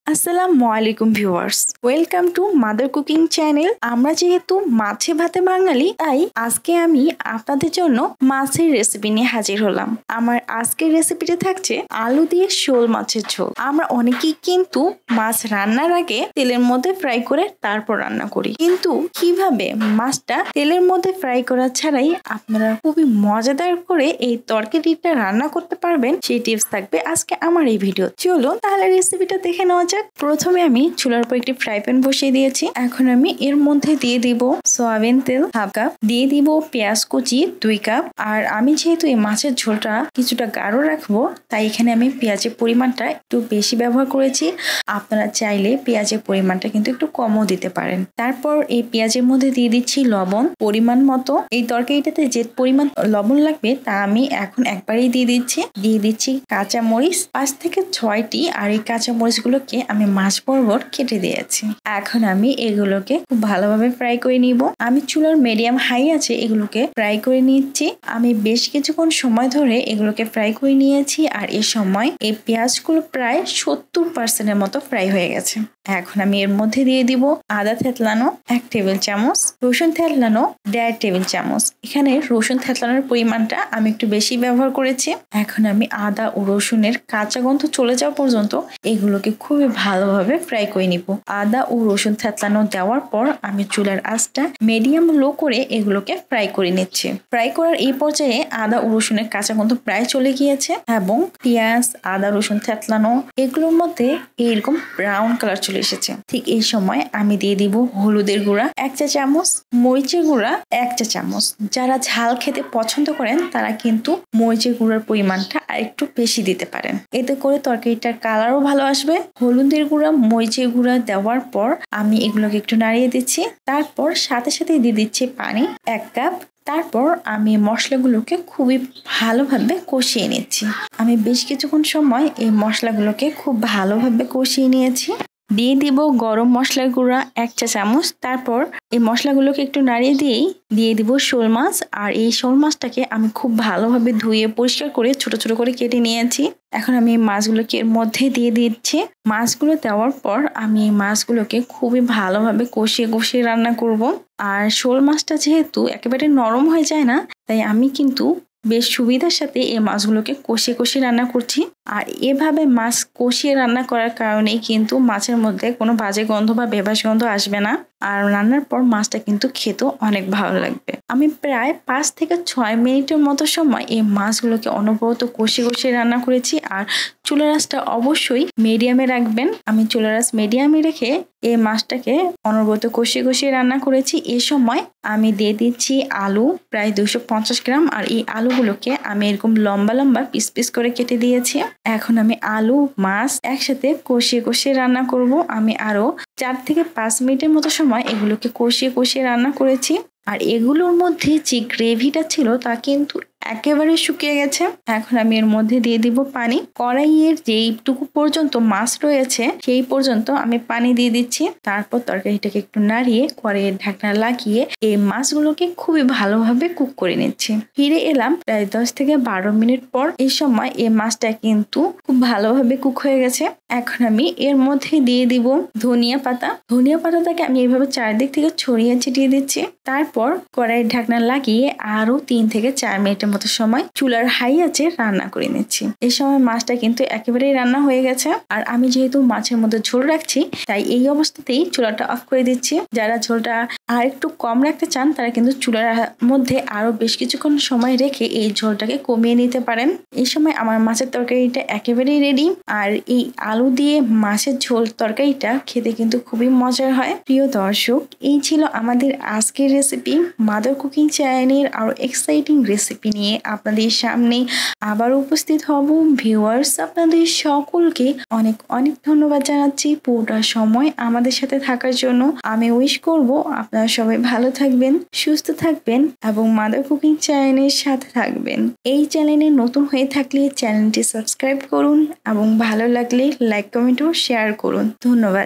আসসালামু আলাইকুম viewers, welcome to mother cooking channel. আমরা যেহেতু মাছে ভাতে বাঙালি, তাই আজকে আমি আপনাদের জন্য মাছের রেসিপি নিয়ে হাজির হলাম। আমার আজকের রেসিপিটা থাকছে আলু দিয়ে শোল মাছের ঝোল। আমরা অনেকেই কিন্তু মাছ রান্নার আগে তেলের মধ্যে ফ্রাই করে তারপর রান্না করি, কিন্তু কিভাবে মাছটা তেলের মধ্যে ফ্রাই করা ছাড়াই আপনারা খুবই মজাদার করে এই তরকারিটা রান্না করতে পারবেন, সেই টিপস থাকবে আজকে আমার এই ভিডিও। চলো তাহলে রেসিপিটা দেখে নেওয়া যাক। প্রথমে আমি চুলার উপর একটি ফ্রাই প্যান বসিয়ে দিয়েছি। এখন আমি এর মধ্যে দিয়ে দিব সয়াবিন তেল হাফ কাপ, দিয়ে দিব পেঁয়াজ কুচি 2 কাপ। আর আমি যেহেতু এই মাছের ঝোলটা কিছুটা গাঢ় রাখবো, তাই এখানে আমি পেঁয়াজের পরিমাণটা একটু বেশি ব্যবহার করেছি। আপনারা চাইলে পেঁয়াজের পরিমাণটা কিন্তু একটু কমও দিতে পারেন। তারপর এই পেঁয়াজের মধ্যে দিয়ে দিচ্ছি লবণ পরিমাণ মতো। এই তরকারিটাতে যে পরিমাণ লবণ লাগবে তা আমি এখন একবারেই দিয়ে দিচ্ছি কাঁচা মরিচ 5 থেকে 6টি। আর এই কাঁচা মরিচগুলোকে আমি মাছ বরাবর কেটে দিয়েছি। এখন আমি এগুলোকে খুব ভালোভাবে ফ্রাই করে নিব। আমি চুলার মিডিয়াম হাই আছে এগুলোকে ফ্রাই করে নিচ্ছি। আমি বেশ কিছুক্ষণ সময় ধরে এগুলোকে ফ্রাই করে নিয়েছি। আর এই সময় এই পেঁয়াজগুলো প্রায় 70% মতো ফ্রাই হয়ে গেছে। এখন আমি এর মধ্যে দিয়ে দিব আদা থেতলানো 1 টেবিল চামচ, রসুন থেতলানো 1.5 টেবিল চামচ। এখানে রসুন থেতলানোর পরিমাণটা আমি একটু বেশি ব্যবহার করেছি। এখন আমি আদা ও রসুনের কাঁচা গন্ধ চলে যাওয়া পর্যন্ত এগুলোকে খুবই ভালোভাবে ফ্রাই করে নিব। আদা ও রসুন থেতলানো দেওয়ার পর আমি চুলার আঁচটা মিডিয়াম লো করে এগুলোকে ফ্রাই করে নিচ্ছি। ফ্রাই করার এই পর্যায়ে আদা ও রসুনের কাঁচা গন্ধ প্রায় চলে গিয়েছে এবং পেঁয়াজ আদা রসুন থেতলানো এগুলোর মধ্যে এইরকম ব্রাউন কালার চলে এসেছে। ঠিক এই সময় আমি দিয়ে দিব হলুদের গুঁড়া 1 চা চামচ, মরিচের গুঁড়া 1 চা চামচ। যারা ঝাল খেতে পছন্দ করেন তারা কিন্তু মরিচের গুঁড়ার পরিমাণটা আর একটু বেশি দিতে পারেন, এতে করে তরকারিটার কালারও ভালো আসবে। হলুদের গুঁড়া মরিচের গুঁড়া দেওয়ার পর আমি এগুলোকে একটু নাড়িয়ে দিচ্ছি। তারপর সাথে সাথে দিয়ে দিচ্ছি পানি 1 কাপ। তারপর আমি মশলাগুলোকে খুবই ভালোভাবে কষিয়ে নিচ্ছি। আমি বেশ কিছুক্ষণ সময় এই মশলাগুলোকে খুব ভালোভাবে কষিয়ে নিয়েছি। দিয়ে দিব গরম মশলার গুঁড়া 1 চা চামচ। তারপর এই মশলাগুলোকে একটু নাড়িয়ে দিয়ে দিব শোল মাছ। আর এই শোল মাছটাকে আমি খুব ভালোভাবে ধুয়ে পরিষ্কার করে ছোট ছোট করে কেটে নিয়েছি। এখন আমি এই মাছগুলোকে এর মধ্যে দিয়ে দিচ্ছি। মাছগুলো দেওয়ার পর আমি এই মাছগুলোকে খুবই ভালোভাবে কষিয়ে রান্না করব। আর শোল মাছটা যেহেতু একেবারে নরম হয়ে যায় না, তাই আমি কিন্তু বেশ সুবিধার সাথে এই মাছগুলোকে কষিয়ে রান্না করছি। আর এভাবে মাছ কষিয়ে রান্না করার কারণেই কিন্তু মাছের মধ্যে কোনো বাজে গন্ধ বা বেবাস গন্ধ আসবে না। আর রান্নার পর মাছটা কিন্তু খেতেও অনেক ভালো লাগবে। আমি প্রায় 5 থেকে 6 মিনিটের মতো সময় এই মাছগুলোকে অনবরত কষিয়ে রান্না করেছি। আর চুলার আঁচটা অবশ্যই মিডিয়ামে রাখবেন। আমি চুলার আঁচ মিডিয়ামে রেখে এই মাছটাকে অনবরত কষিয়ে রান্না করেছি। এই সময় আমি দিয়ে দিচ্ছি আলু প্রায় 250 গ্রাম। আর এই আলুগুলোকে আমি এরকম লম্বা লম্বা পিস করে কেটে দিয়েছি। এখন আমি আলু মাছ একসাথে কষিয়ে রান্না করব। আমি আরো 4 থেকে 5 মিনিটের মতো সময় এগুলোকে কষিয়ে রান্না করেছি। আর এগুলোর মধ্যে যে গ্রেভিটা ছিল তা কিন্তু একেবারে শুকিয়ে গেছে। এখন আমি এর মধ্যে দিয়ে দিব পানি। কড়াইয়ের যেইটুকু পর্যন্ত মাছ রয়েছে সেই পর্যন্ত আমি পানি দিয়ে দিচ্ছি। তারপর তরকারিটাকে একটু নাড়িয়ে কড়াইয়ের ঢাকনা লাগিয়ে এই মাছগুলোকে খুবই ভালোভাবে কুক করে নিচ্ছি। ফিরে এলাম প্রায় 10 থেকে 12 মিনিট পর। এই সময় এই মাছটা কিন্তু খুব ভালোভাবে কুক হয়ে গেছে। এখন আমি এর মধ্যে দিয়ে দিব ধনিয়া পাতাটাকে আমি এইভাবে চারদিক থেকে ছড়িয়ে ছিটিয়ে দিচ্ছি। তারপর কড়াইয়ের ঢাকনা লাগিয়ে আরো 3 থেকে 4 মিনিটের মতো সময় চুলার হাই আছে রান্না করে নিচ্ছি। এই সময় মাছটা কিন্তু একেবারেই রান্না হয়ে গেছে। আর আমি যেহেতু মাছের মধ্যে ঝোল রাখছি, তাই এই অবস্থাতেই চুলাটা অফ করে দিচ্ছি। যারা ঝোলটা আর একটু কম রাখতে চান তারা কিন্তু চুলার মধ্যে আরো বেশ কিছুক্ষণ সময় রেখে এই ঝোলটাকে কমিয়ে নিতে পারেন। এই সময় আমার মাছের তরকারিটা একেবারেই রেডি। আর এই আলু দিয়ে মাছের ঝোল তরকারিটা খেতে কিন্তু খুবই মজার হয়। প্রিয় দর্শক, এই ছিল আমাদের আজকের রেসিপি। মাদার কুকিং চ্যানেলের আরো এক্সাইটিং রেসিপি নিয়ে আপনাদের সামনে আবার উপস্থিত হব। ভিউয়ার্স, আপনাদের সকলকে অনেক ধন্যবাদ জানাচ্ছি পুরোটা সময় আমাদের সাথে থাকার জন্য। আমি উইশ করব আপনারা সবাই ভালো থাকবেন, সুস্থ থাকবেন এবং মাদার কুকিং চ্যানেলের সাথে থাকবেন। এই চ্যানেলে নতুন হয়ে থাকলে চ্যানেলটি সাবস্ক্রাইব করুন এবং ভালো লাগলে লাইক কমেন্ট ও শেয়ার করুন। ধন্যবাদ।